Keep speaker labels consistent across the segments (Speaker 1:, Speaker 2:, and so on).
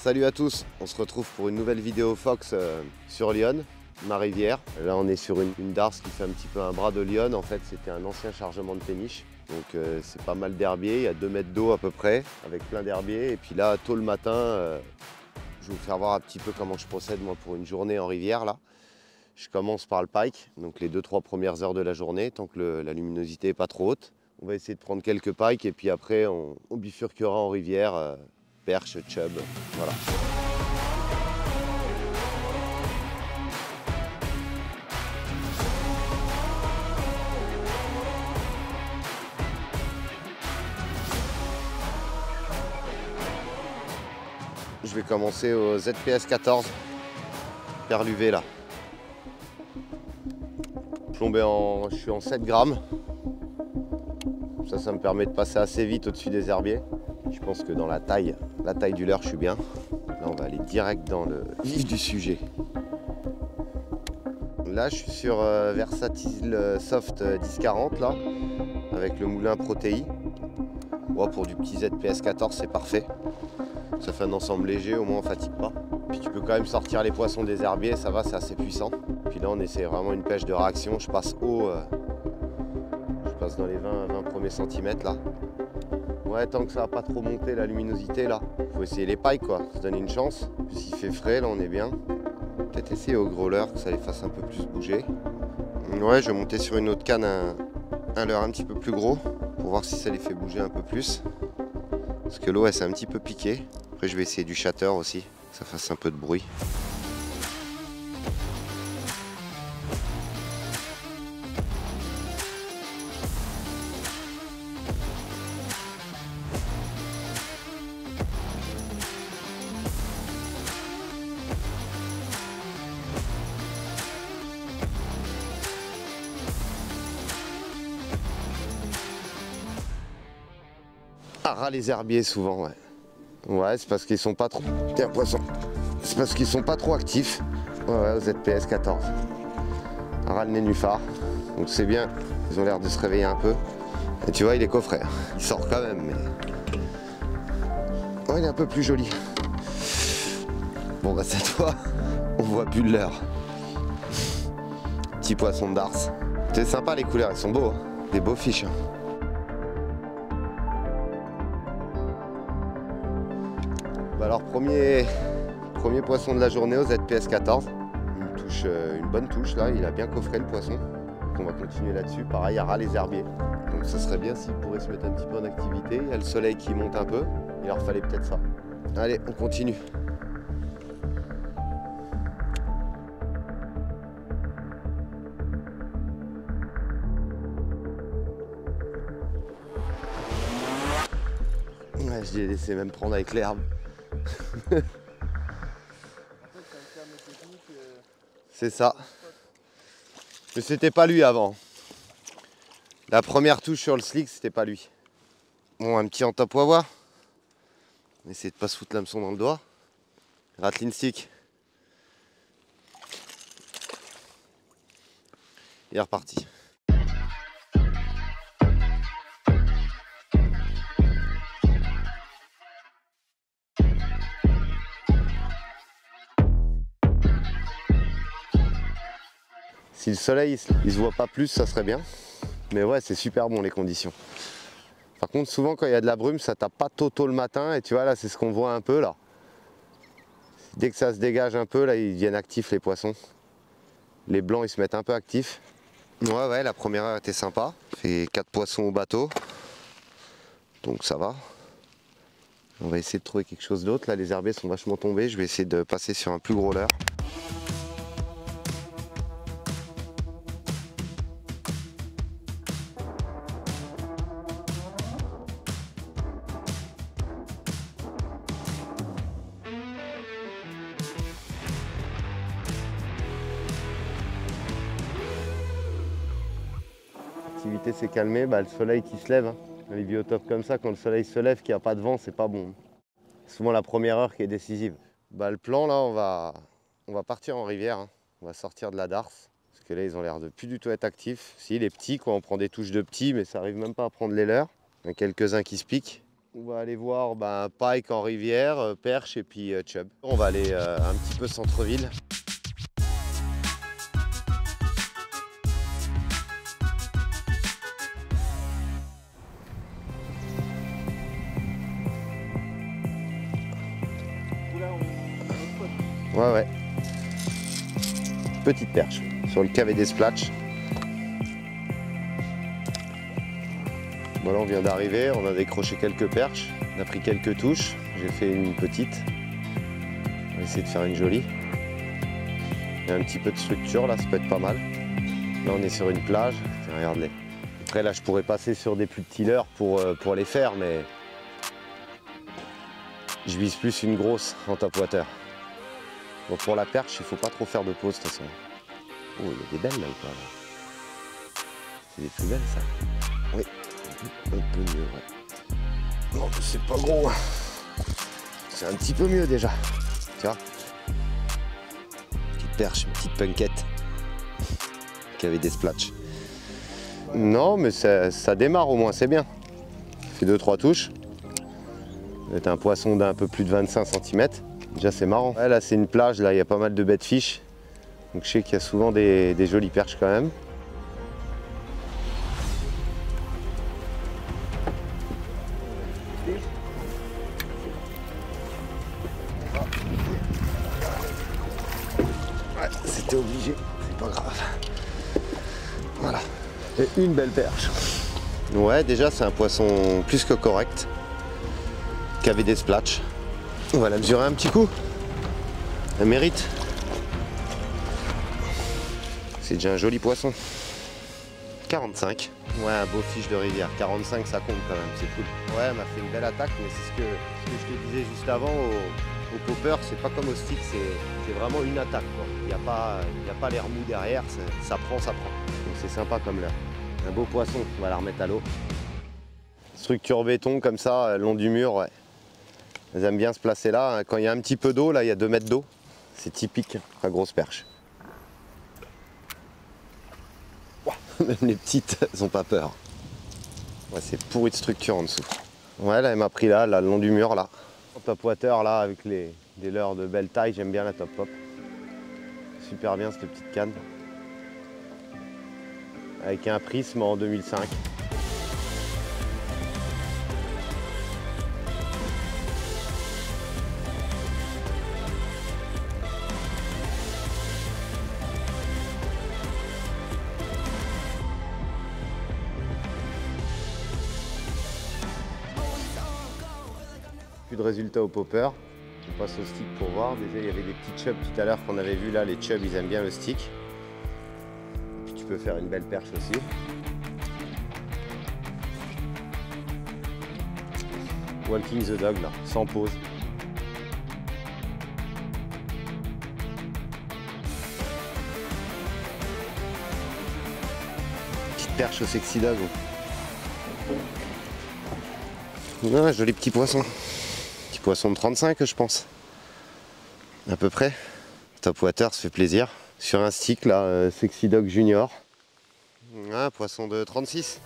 Speaker 1: Salut à tous, on se retrouve pour une nouvelle vidéo Fox sur Lyon, ma rivière. Là on est sur une darse qui fait un petit peu un bras de Lyon. En fait c'était un ancien chargement de péniche. Donc c'est pas mal d'herbiers, il y a 2 mètres d'eau à peu près, avec plein d'herbiers. Et puis là tôt le matin, je vais vous faire voir un petit peu comment je procède moi pour une journée en rivière là. Je commence par le pike, donc les 2-3 premières heures de la journée, tant que la luminosité n'est pas trop haute. On va essayer de prendre quelques pikes et puis après on bifurquera en rivière, perche, chub, voilà. Je vais commencer au ZPS 14, perluvé là. Je suis en 7 grammes. Ça me permet de passer assez vite au-dessus des herbiers. Je pense que dans la taille du leurre, je suis bien. Là, on va aller direct dans le vif du sujet. Là, je suis sur Versatile Soft 1040 là, avec le moulin Protéi. Oh, pour du petit ZPS 14, c'est parfait. Ça fait un ensemble léger, au moins on fatigue pas. Puis tu peux quand même sortir les poissons des herbiers, ça va, c'est assez puissant. Puis là, on essaie vraiment une pêche de réaction. Je passe haut, je passe dans les 20 premiers centimètres là. Ouais, tant que ça va pas trop monter la luminosité là. Faut essayer les pikes quoi, se donner une chance. Puis s'il fait frais, là on est bien. Peut-être essayer au gros leurre, que ça les fasse un peu plus bouger. Ouais, je vais monter sur une autre canne un leurre un petit peu plus gros pour voir si ça les fait bouger un peu plus. Parce que l'eau elle s'est un petit peu piquée. Après je vais essayer du shatter aussi, que ça fasse un peu de bruit. Ah, ras les herbiers souvent, ouais. Ouais, c'est parce qu'ils sont pas trop... Tiens, poisson. C'est parce qu'ils sont pas trop actifs. Ouais, au ZPS 14. Ras le nénuphar. Donc c'est bien, ils ont l'air de se réveiller un peu. Et tu vois, il est coffret. Il sort quand même, mais... Ouais, il est un peu plus joli. Bon, bah cette fois, on voit plus le leurre. Petit poisson de darse. C'est sympa les couleurs, ils sont beaux. Hein. Des beaux fiches. Hein. Bah alors premier poisson de la journée au ZPS 14. Une bonne touche là, il a bien coffré le poisson. Donc on va continuer là-dessus. Pareil, à ras les herbiers. Donc ça serait bien s'il pourrait se mettre un petit peu en activité. Il y a le soleil qui monte un peu. Il leur fallait peut-être ça. Allez, on continue. Ouais, je l'ai laissé même prendre avec l'herbe. C'est ça. Mais c'était pas lui avant. La première touche sur le slick, c'était pas lui. Bon, un petit en top wawa. On essaie de pas se foutre l'hameçon dans le doigt. Rattling stick. Il est reparti. Si le soleil il se voit pas plus, ça serait bien. Mais ouais, c'est super bon les conditions. Par contre, souvent quand il y a de la brume, ça tape pas tôt le matin. Et tu vois, là, c'est ce qu'on voit un peu là. Dès que ça se dégage un peu, là, ils deviennent actifs les poissons. Les blancs, ils se mettent un peu actifs. Ouais, la première heure était sympa. Fait 4 poissons au bateau. Donc ça va. On va essayer de trouver quelque chose d'autre. Là, les herbiers sont vachement tombés. Je vais essayer de passer sur un plus gros leurre. L'activité s'est calmée, bah, le soleil qui se lève. Hein. Les biotopes comme ça, quand le soleil se lève, qu'il n'y a pas de vent, c'est pas bon. C'est souvent la première heure qui est décisive. Bah, le plan là, on va partir en rivière. Hein. On va sortir de la darse. Parce que là, ils ont l'air de plus du tout être actifs. Si, les petits, quoi, on prend des touches de petits, mais ça arrive même pas à prendre les leurs. Il y en a quelques-uns qui se piquent. On va aller voir pike en rivière, perche et puis chub. On va aller un petit peu centre-ville. Ouais. Petite perche sur le cavé des Splatch. Voilà, on vient d'arriver, on a décroché quelques perches, on a pris quelques touches. J'ai fait une petite. On va essayer de faire une jolie. Il y a un petit peu de structure là, ça peut être pas mal. Là on est sur une plage, tiens, regarde-les. Après là je pourrais passer sur des plus petits leurres pour les faire, mais je vise plus une grosse en top water. Bon, pour la perche, il faut pas trop faire de pause de toute façon. Oh, il y a des belles là ou pas là? C'est des plus belles ça? Oui, un peu mieux, ouais. Non, c'est pas gros. C'est un petit peu mieux déjà. Tu vois? Petite perche, une petite punkette qui avait des splatchs. Non, mais ça démarre au moins, c'est bien. Fait 2-3 touches. C'est un poisson d'un peu plus de 25 cm. Déjà c'est marrant. Ouais, là c'est une plage, là il y a pas mal de bêtes fiches. Donc je sais qu'il y a souvent des jolies perches quand même. Ouais, c'était obligé, c'est pas grave. Voilà. Et une belle perche. Ouais, déjà c'est un poisson plus que correct. Qui avait des splatchs. On va la mesurer un petit coup. Elle mérite. C'est déjà un joli poisson. 45. Ouais, un beau fiche de rivière. 45, ça compte quand même, c'est cool. Ouais, elle m'a fait une belle attaque, mais c'est ce que je te disais juste avant au popper, c'est pas comme au stick, c'est vraiment une attaque, quoi. Il n'y a pas l'air mou derrière, ça prend. Donc c'est sympa comme là. Un beau poisson, on va la remettre à l'eau. Structure béton comme ça, le long du mur, ouais. Elles aiment bien se placer là. Quand il y a un petit peu d'eau, là il y a 2 mètres d'eau, c'est typique, la grosse perche. Même les petites, elles n'ont pas peur. Ouais, c'est pourri de structure en dessous. Ouais, là elle m'a pris là, le long du mur là. En top water là, avec des leurres de belle taille, j'aime bien la top pop. Super bien cette petite canne. Avec un prisme en 2005. De résultats au popper. On passe au stick pour voir. Déjà il y avait des petits chubs tout à l'heure qu'on avait vu là. Les chubs ils aiment bien le stick. Et puis tu peux faire une belle perche aussi. Walking the dog là, sans pause. Petite perche au sexy dog. Ah, joli petit poisson. Poisson de 35 je pense, à peu près. Top water, ça fait plaisir. Sur un stick là, Sexy Dog Junior. Ah, poisson de 36.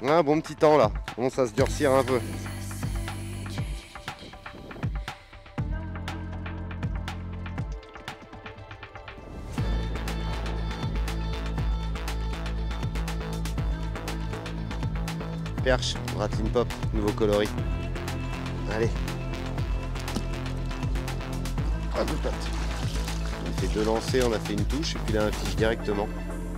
Speaker 1: Un bon petit temps là, bon ça se durcir un peu. Perche, Rattling Pop, nouveau coloris. Allez. On a fait 2 lancers, on a fait une touche et puis là un fiche directement.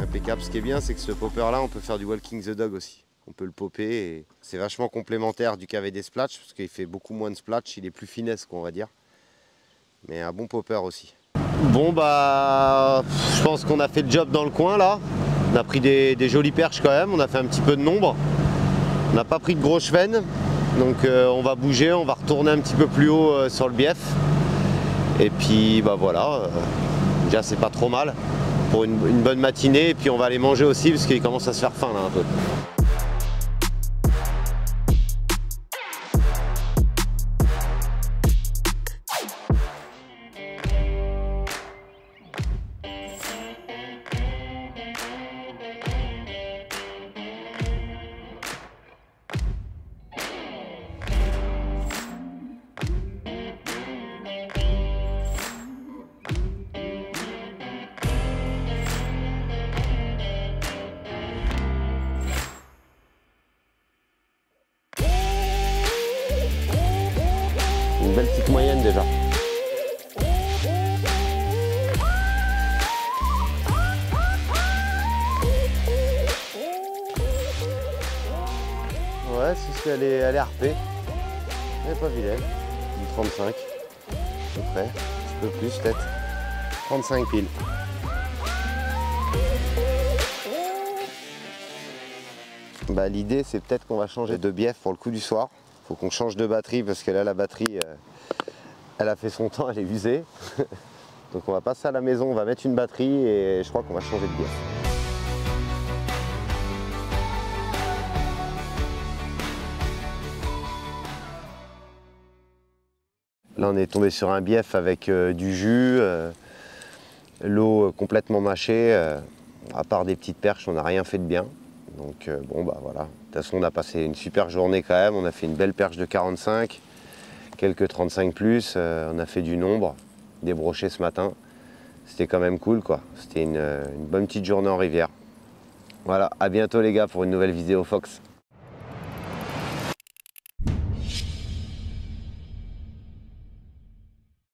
Speaker 1: Impeccable. Ce qui est bien, c'est que ce popper là, on peut faire du Walking the Dog aussi. On peut le popper et c'est vachement complémentaire du KVD Splatch parce qu'il fait beaucoup moins de splash, il est plus finesse qu'on va dire. Mais un bon popper aussi. Bon bah, je pense qu'on a fait le job dans le coin là. On a pris des jolies perches quand même, on a fait un petit peu de nombre. On n'a pas pris de gros chevennes, donc on va bouger, on va retourner un petit peu plus haut sur le bief. Et puis bah voilà, déjà c'est pas trop mal pour une bonne matinée et puis on va aller manger aussi parce qu'il commence à se faire faim là un peu. belle petite moyenne déjà. Ouais, c'est ce qu'elle est harpée. Elle n'est pas vilaine. Du 35, à peu près. Un petit peu plus peut-être. 35 piles. Bah, l'idée c'est peut-être qu'on va changer de bief pour le coup du soir. Faut qu'on change de batterie parce que là la batterie elle a fait son temps, elle est usée. Donc on va passer à la maison, on va mettre une batterie et je crois qu'on va changer de bief. Là on est tombé sur un bief avec du jus, l'eau complètement mâchée, à part des petites perches on n'a rien fait de bien. Donc bon bah voilà, de toute façon on a passé une super journée quand même, on a fait une belle perche de 45, quelques 35 plus, on a fait du nombre, des brochets ce matin. C'était quand même cool quoi, c'était une bonne petite journée en rivière. Voilà, à bientôt les gars pour une nouvelle vidéo Fox.